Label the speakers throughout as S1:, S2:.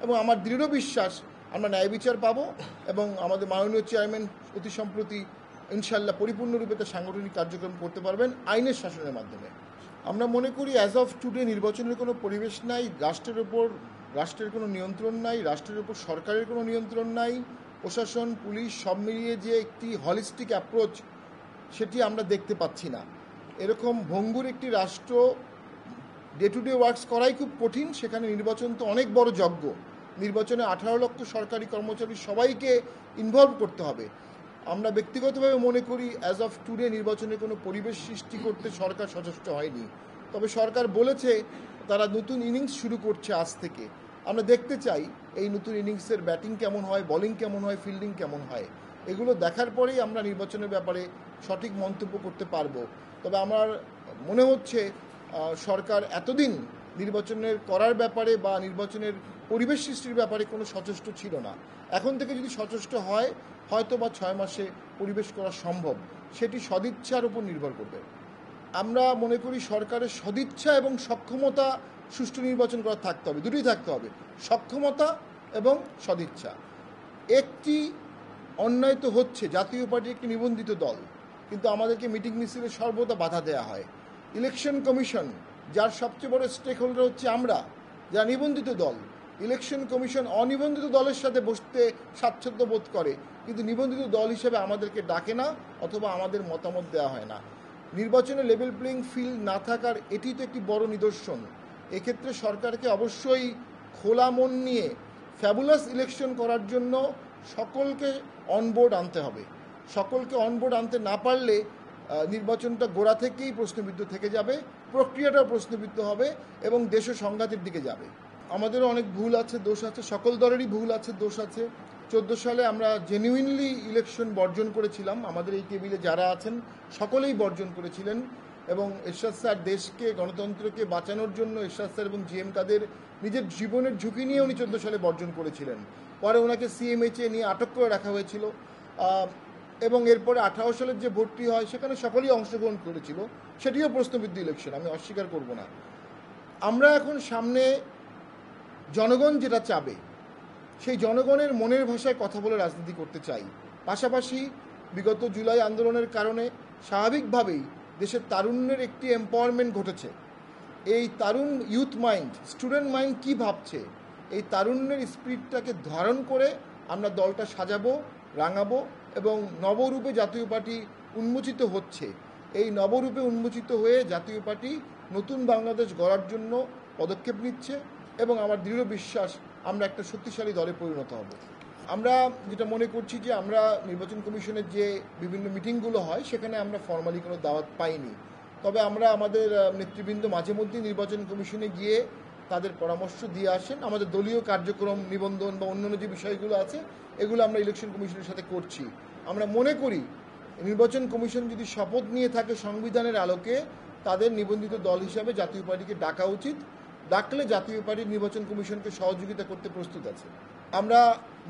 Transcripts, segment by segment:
S1: এবং আমার দৃঢ় বিশ্বাস আমরা ন্যায় বিচার পাবো এবং আমাদের মাননীয় চেয়ারম্যান অতি সম্প্রতি ইনশাল্লাহ পরিপূর্ণরূপে তার সাংগঠনিক কার্যক্রম করতে পারবেন আইনের শাসনের মাধ্যমে। আমরা মনে করি অ্যাজ অফ টুডে নির্বাচনের কোনো পরিবেশ নাই, রাষ্ট্রের কোনো নিয়ন্ত্রণ নাই, রাষ্ট্রের উপর সরকারের কোনো নিয়ন্ত্রণ নাই, প্রশাসন পুলিশ সব মিলিয়ে যে একটি হলিস্টিক অ্যাপ্রোচ সেটি আমরা দেখতে পাচ্ছি না। এরকম ভঙ্গুর একটি রাষ্ট্র ডে টু ডে ওয়ার্কস করাই খুব কঠিন, সেখানে নির্বাচন তো অনেক বড় যজ্ঞ। নির্বাচনে 18 লক্ষ সরকারি কর্মচারী সবাইকে ইনভলভ করতে হবে। আমরা ব্যক্তিগতভাবে মনে করি অ্যাজ অফ টুডে নির্বাচনে কোনো পরিবেশ সৃষ্টি করতে সরকার সচেষ্ট হয়নি। তবে সরকার বলেছে তারা নতুন ইনিংস শুরু করছে আজ থেকে। আমরা দেখতে চাই এই নতুন ইনিংসের ব্যাটিং কেমন হয়, বোলিং কেমন হয়, ফিল্ডিং কেমন হয়। এগুলো দেখার পরেই আমরা নির্বাচনের ব্যাপারে সঠিক মন্তব্য করতে পারবো। তবে আমার মনে হচ্ছে সরকার এতদিন নির্বাচনের করার ব্যাপারে বা নির্বাচনের পরিবেশ সৃষ্টির ব্যাপারে কোনো সচেষ্ট ছিল না। এখন থেকে যদি সচেষ্ট হয় হয়তো বা 6 মাসে পরিবেশ করা সম্ভব, সেটি সদিচ্ছার উপর নির্ভর করবে। আমরা মনে করি সরকারের সদিচ্ছা এবং সক্ষমতা সুষ্ঠু নির্বাচন করা থাকতে হবে, দুটোই থাকতে হবে, সক্ষমতা এবং সদিচ্ছা। একটি অন্যায় তো হচ্ছে, জাতীয় পার্টি একটি নিবন্ধিত দল, কিন্তু আমাদেরকে মিটিং মিছিলে সর্বদা বাধা দেওয়া হয়। ইলেকশন কমিশন, যার সবচেয়ে বড় স্টেক হোল্ডার হচ্ছে আমরা, যারা নিবন্ধিত দল, ইলেকশন কমিশন অনিবন্ধিত দলের সাথে বসতে স্বাচ্ছন্দ্য বোধ করে, কিন্তু নিবন্ধিত দল হিসেবে আমাদেরকে ডাকে না অথবা আমাদের মতামত দেওয়া হয় না। নির্বাচনে লেভেল প্লেইং ফিল্ড না থাকার এটি তো একটি বড় নিদর্শন। এক্ষেত্রে সরকারকে অবশ্যই খোলা মন নিয়ে ফ্যাবুলাস ইলেকশন করার জন্য সকলকে অনবোর্ড আনতে হবে। সকলকে অনবোর্ড আনতে না পারলে নির্বাচনটা গোড়া থেকেই প্রশ্নবিদ্ধ থেকে যাবে, প্রক্রিয়াটাও প্রশ্নবিদ্ধ হবে এবং দেশও সংঘাতের দিকে যাবে। আমাদেরও অনেক ভুল আছে, দোষ আছে, সকল দলেরই ভুল আছে, দোষ আছে। 14 সালে আমরা জেনুইনলি ইলেকশন বর্জন করেছিলাম, আমাদের এই টেবিলে যারা আছেন সকলেই বর্জন করেছিলেন এবং এরশাদ স্যার দেশকে গণতন্ত্রকে বাঁচানোর জন্য এরশাদ স্যার এবং জিএম কাদের নিজের জীবনের ঝুঁকি নিয়ে উনি 14 সালে বর্জন করেছিলেন। পরে ওনাকে সিএমএইচে নিয়ে আটক করে রাখা হয়েছিল এবং এরপরে 18 সালের যে ভোটটি হয় সেখানে সকলেই অংশগ্রহণ করেছিল, সেটিও প্রশ্নবিদ্ধ ইলেকশন, আমি অস্বীকার করব না। আমরা এখন সামনে জনগণ যেটা চাবে সেই জনগণের মনের ভাষায় কথা বলে রাজনীতি করতে চাই। পাশাপাশি বিগত জুলাই আন্দোলনের কারণে স্বাভাবিকভাবেই দেশের তারুণ্যের একটি এম্পাওয়ারমেন্ট ঘটেছে। এই তারুণ ইউথ মাইন্ড, স্টুডেন্ট মাইন্ড কী ভাবছে, এই তারুণ্যের স্পিরিটটাকে ধারণ করে আমরা দলটা সাজাবো, রাঙাবো এবং নবরূপে জাতীয় পার্টি উন্মোচিত হচ্ছে। এই নবরূপে উন্মোচিত হয়ে জাতীয় পার্টি নতুন বাংলাদেশ গড়ার জন্য পদক্ষেপ নিচ্ছে এবং আমার দৃঢ় বিশ্বাস আমরা একটা শক্তিশালী দলে পরিণত হব। আমরা যেটা মনে করছি যে আমরা নির্বাচন কমিশনের যে বিভিন্ন মিটিংগুলো হয় সেখানে আমরা ফর্মালি কোনো দাওয়াত পাইনি, তবে আমরা আমাদের নেতৃবৃন্দ মাঝে মধ্যেই নির্বাচন কমিশনে গিয়ে তাদের পরামর্শ দিয়ে আসেন। আমাদের দলীয় কার্যক্রম, নিবন্ধন বা অন্যান্য যে বিষয়গুলো আছে এগুলো আমরা ইলেকশন কমিশনের সাথে করছি। আমরা মনে করি নির্বাচন কমিশন যদি শপথ নিয়ে থাকে সংবিধানের আলোকে, তাদের নিবন্ধিত দল হিসাবে জাতীয় পার্টিকে ডাকা উচিত। ডাকলে জাতীয় পার্টি নির্বাচন কমিশনকে সহযোগিতা করতে প্রস্তুত আছে। আমরা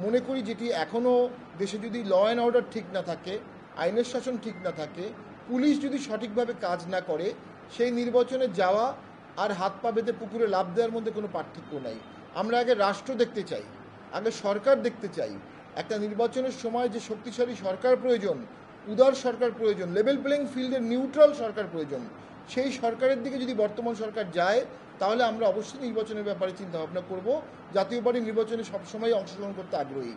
S1: মনে করি যেটি এখনও দেশে যদি ল অ্যান্ড অর্ডার ঠিক না থাকে, আইনের শাসন ঠিক না থাকে, পুলিশ যদি সঠিকভাবে কাজ না করে, সেই নির্বাচনে যাওয়া আর হাত পা বেঁধে পুকুরে লাফ দেওয়ার মধ্যে কোনো পার্থক্য নাই। আমরা আগে রাষ্ট্র দেখতে চাই, আগে সরকার দেখতে চাই। একটা নির্বাচনের সময় যে শক্তিশালী সরকার প্রয়োজন, উদার সরকার প্রয়োজন, লেভেল প্লেইং ফিল্ডের নিউট্রাল সরকার প্রয়োজন, সেই সরকারের দিকে যদি বর্তমান সরকার যায় তাহলে আমরা অবশ্যই নির্বাচনের ব্যাপারে চিন্তাভাবনা করব। জাতীয় পার্টি নির্বাচনে সবসময় অংশগ্রহণ করতে আগ্রহী।